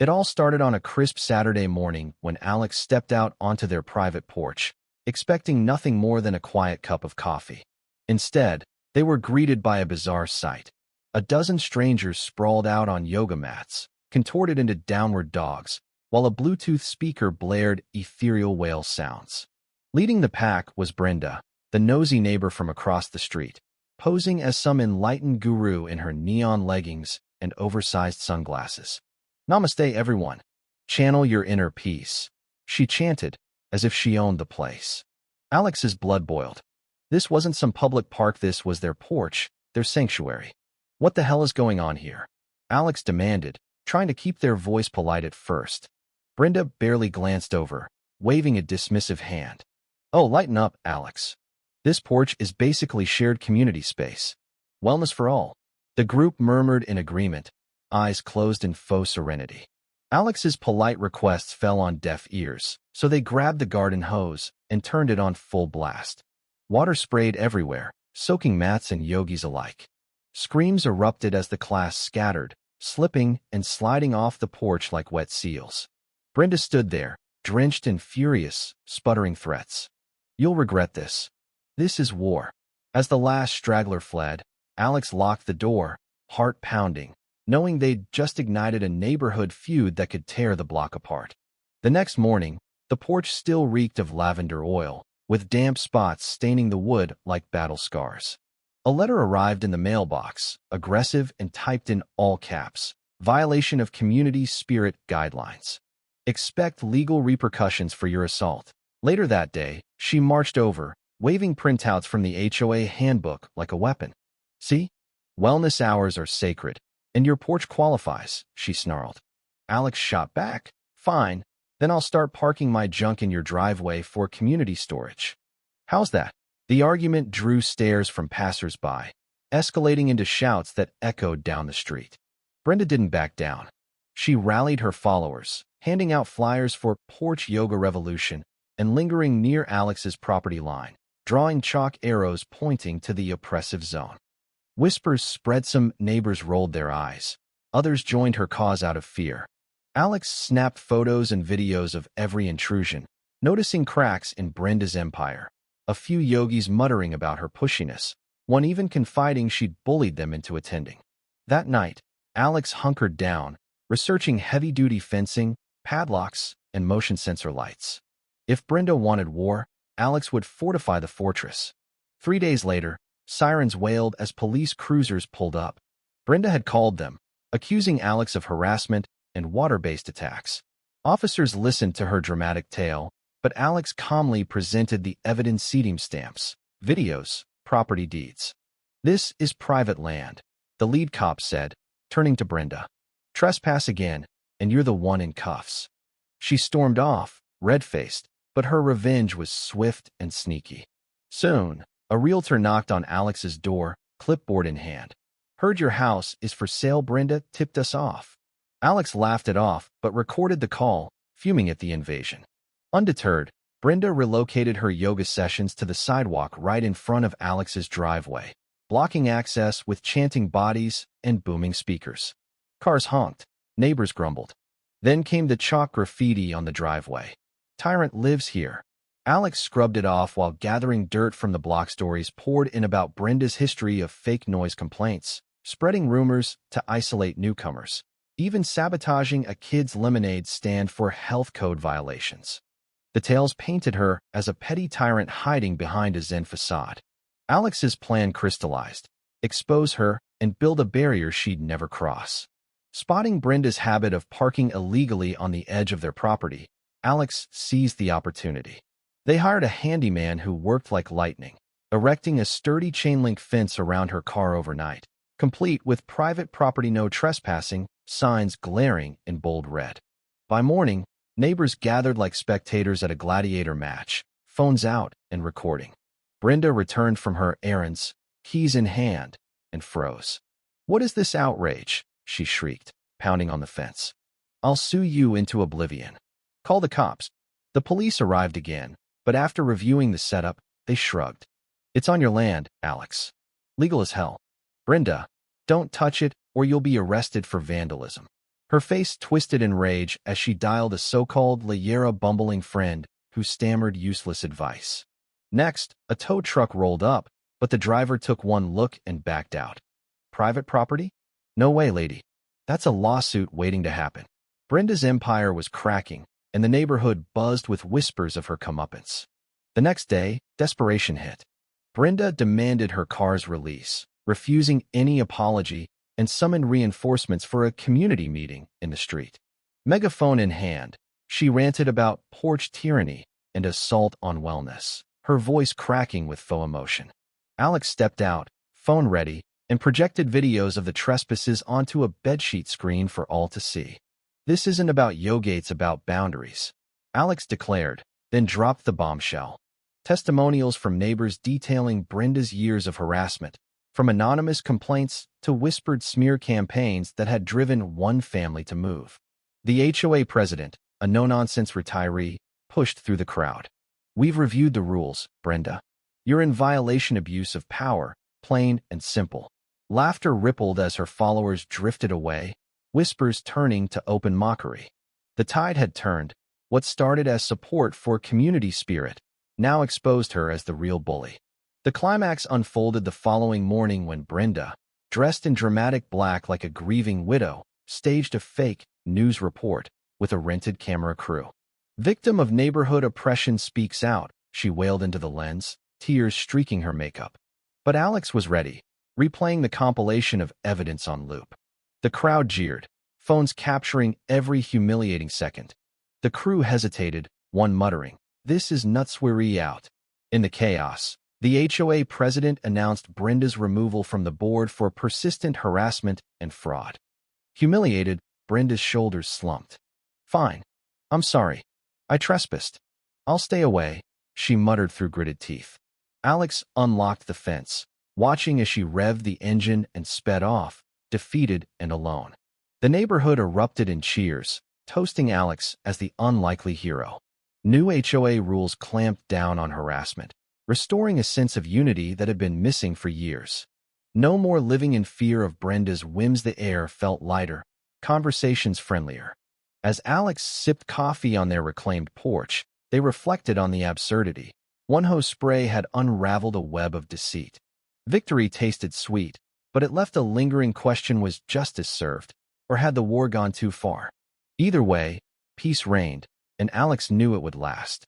It all started on a crisp Saturday morning when Alex stepped out onto their private porch, expecting nothing more than a quiet cup of coffee. Instead, they were greeted by a bizarre sight. A dozen strangers sprawled out on yoga mats, contorted into downward dogs, while a Bluetooth speaker blared ethereal whale sounds. Leading the pack was Brenda, the nosy neighbor from across the street, posing as some enlightened guru in her neon leggings and oversized sunglasses. "Namaste, everyone. Channel your inner peace," she chanted, as if she owned the place. Alex's blood boiled. This wasn't some public park, this was their porch, their sanctuary. "What the hell is going on here?" Alex demanded, trying to keep their voice polite at first. Brenda barely glanced over, waving a dismissive hand. "Oh, lighten up, Alex. This porch is basically shared community space. Wellness for all." The group murmured in agreement, eyes closed in faux serenity. Alex's polite requests fell on deaf ears, so they grabbed the garden hose and turned it on full blast. Water sprayed everywhere, soaking mats and yogis alike. Screams erupted as the class scattered, slipping and sliding off the porch like wet seals. Brenda stood there, drenched and furious, sputtering threats. "You'll regret this. This is war." As the last straggler fled, Alex locked the door, heart pounding, knowing they'd just ignited a neighborhood feud that could tear the block apart. The next morning, the porch still reeked of lavender oil, with damp spots staining the wood like battle scars. A letter arrived in the mailbox, aggressive and typed in all caps, "Violation of community spirit guidelines. Expect legal repercussions for your assault." Later that day, she marched over, waving printouts from the HOA handbook like a weapon. "See? Wellness hours are sacred, and your porch qualifies," she snarled. Alex shot back, "Fine, then I'll start parking my junk in your driveway for community storage." "How's that?" The argument drew stares from passers-by, escalating into shouts that echoed down the street. Brenda didn't back down. She rallied her followers, handing out flyers for Porch Yoga Revolution and lingering near Alex's property line, drawing chalk arrows pointing to the oppressive zone. Whispers spread. Some neighbors rolled their eyes. Others joined her cause out of fear. Alex snapped photos and videos of every intrusion, noticing cracks in Brenda's empire. A few yogis muttering about her pushiness, one even confiding she'd bullied them into attending. That night, Alex hunkered down, researching heavy-duty fencing, padlocks, and motion sensor lights. If Brenda wanted war, Alex would fortify the fortress. 3 days later, sirens wailed as police cruisers pulled up. Brenda had called them, accusing Alex of harassment and water-based attacks. Officers listened to her dramatic tale, but Alex calmly presented the evidence: seating stamps, videos, property deeds. "This is private land," the lead cop said, turning to Brenda. "Trespass again, and you're the one in cuffs." She stormed off, red-faced, but her revenge was swift and sneaky. Soon, a realtor knocked on Alex's door, clipboard in hand. "Heard your house is for sale. Brenda tipped us off." Alex laughed it off but recorded the call, fuming at the invasion. Undeterred, Brenda relocated her yoga sessions to the sidewalk right in front of Alex's driveway, blocking access with chanting bodies and booming speakers. Cars honked, neighbors grumbled. Then came the chalk graffiti on the driveway. "Tyrant lives here." Alex scrubbed it off while gathering dirt from the block. Stories poured in about Brenda's history of fake noise complaints, spreading rumors to isolate newcomers, even sabotaging a kid's lemonade stand for health code violations. The tales painted her as a petty tyrant hiding behind a Zen facade. Alex's plan crystallized: expose her and build a barrier she'd never cross. Spotting Brenda's habit of parking illegally on the edge of their property, Alex seized the opportunity. They hired a handyman who worked like lightning, erecting a sturdy chain-link fence around her car overnight, complete with private property no trespassing signs glaring in bold red. By morning, neighbors gathered like spectators at a gladiator match, phones out and recording. Brenda returned from her errands, keys in hand, and froze. "What is this outrage?" she shrieked, pounding on the fence. "I'll sue you into oblivion. Call the cops." The police arrived again, but after reviewing the setup, they shrugged. "It's on your land, Alex. Legal as hell." "Brenda, don't touch it or you'll be arrested for vandalism." Her face twisted in rage as she dialed a so-called Layera bumbling friend who stammered useless advice. Next, a tow truck rolled up, but the driver took one look and backed out. Private property? No way, lady. That's a lawsuit waiting to happen. Brenda's empire was cracking, and the neighborhood buzzed with whispers of her comeuppance. The next day, desperation hit. Brenda demanded her car's release, refusing any apology, and summoned reinforcements for a community meeting in the street. Megaphone in hand, she ranted about porch tyranny and assault on wellness, her voice cracking with faux emotion. Alex stepped out, phone ready, and projected videos of the trespasses onto a bedsheet screen for all to see. This isn't about yoga, it's about boundaries, Alex declared, then dropped the bombshell. Testimonials from neighbors detailing Brenda's years of harassment, from anonymous complaints to whispered smear campaigns that had driven one family to move. The HOA president, a no-nonsense retiree, pushed through the crowd. We've reviewed the rules, Brenda. You're in violation, abuse of power, plain and simple. Laughter rippled as her followers drifted away, whispers turning to open mockery. The tide had turned. What started as support for community spirit now exposed her as the real bully. The climax unfolded the following morning when Brenda, dressed in dramatic black like a grieving widow, staged a fake news report with a rented camera crew. Victim of neighborhood oppression speaks out, she wailed into the lens, tears streaking her makeup. But Alex was ready, replaying the compilation of evidence on loop. The crowd jeered, phones capturing every humiliating second. The crew hesitated, one muttering, "This is nutsweary out." In the chaos, the HOA president announced Brenda's removal from the board for persistent harassment and fraud. Humiliated, Brenda's shoulders slumped. "Fine. I'm sorry. I trespassed. I'll stay away," she muttered through gritted teeth. Alex unlocked the fence, watching as she revved the engine and sped off, defeated and alone. The neighborhood erupted in cheers, toasting Alex as the unlikely hero. New HOA rules clamped down on harassment, restoring a sense of unity that had been missing for years. No more living in fear of Brenda's whims. The air felt lighter, conversations friendlier. As Alex sipped coffee on their reclaimed porch, they reflected on the absurdity. One hose spray had unraveled a web of deceit. Victory tasted sweet, but it left a lingering question: was justice served, or had the war gone too far? Either way, peace reigned, and Alex knew it would last.